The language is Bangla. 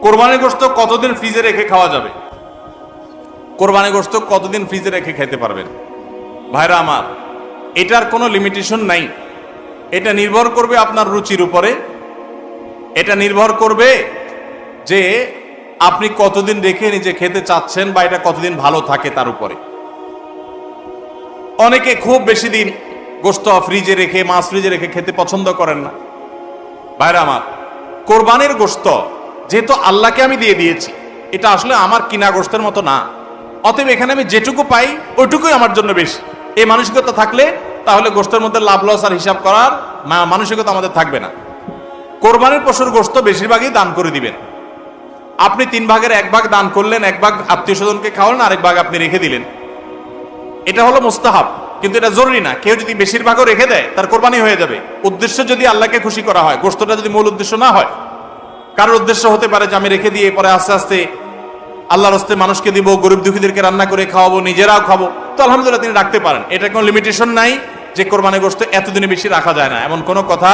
কোরবানির গোশত কতদিন ফ্রিজে রেখে খাওয়া যাবে? কোরবানির গোশত কতদিন ফ্রিজে রেখে খেতে পারবেন? ভাইরা আমার, এটার কোনো লিমিটেশন নাই। এটা নির্ভর করবে আপনার রুচির উপরে। এটা নির্ভর করবে যে আপনি কতদিন রেখে নিজে খেতে চাচ্ছেন বা এটা কতদিন ভালো থাকে তার উপরে। অনেকে খুব বেশি দিন গোশত ফ্রিজে রেখে, মাছ ফ্রিজে রেখে খেতে পছন্দ করেন না। ভাইরা আমার, কোরবানির গোশত যেহেতু আল্লাহকে আমি দিয়ে দিয়েছি, এটা আসলে আমার কিনা গোশতের মতো না। অতএব এখানে আমি যেটুকু পাই ওইটুকুই আমার জন্য বেশি। এই মানসিকতা থাকলে তাহলে গোশতের মধ্যে লাভ লস আর হিসাব করার মানসিকতা আমাদের থাকবে না। কোরবানির পশুর গোশত বেশিরভাগই দান করে দিবেন। আপনি 3 ভাগের 1 ভাগ দান করলেন, 1 ভাগ আত্মীয় স্বজনকে খাওয়ালেন, আরেক ভাগ আপনি রেখে দিলেন। এটা হলো মুস্তাহাব, কিন্তু এটা জরুরি না। কেউ যদি বেশিরভাগও রেখে দেয় তার কোরবানি হয়ে যাবে। উদ্দেশ্য যদি আল্লাহকে খুশি করা হয়, গোশতটা যদি মূল উদ্দেশ্য না হয়। কারোর উদ্দেশ্য হতে পারে যে আমি রেখে দিয়ে পরে আস্তে আস্তে আল্লাহর হস্তে মানুষকে দিব, গরিব দুঃখীদেরকে রান্না করে খাওয়াবো, নিজেরাও খাবো, তো আলহামদুলিল্লাহ তিনি রাখতে পারেন। এটা কোনো লিমিটেশন নাই যে কোরবানি গোশত এতদিনে বেশি রাখা যায় না, এমন কোনো কথা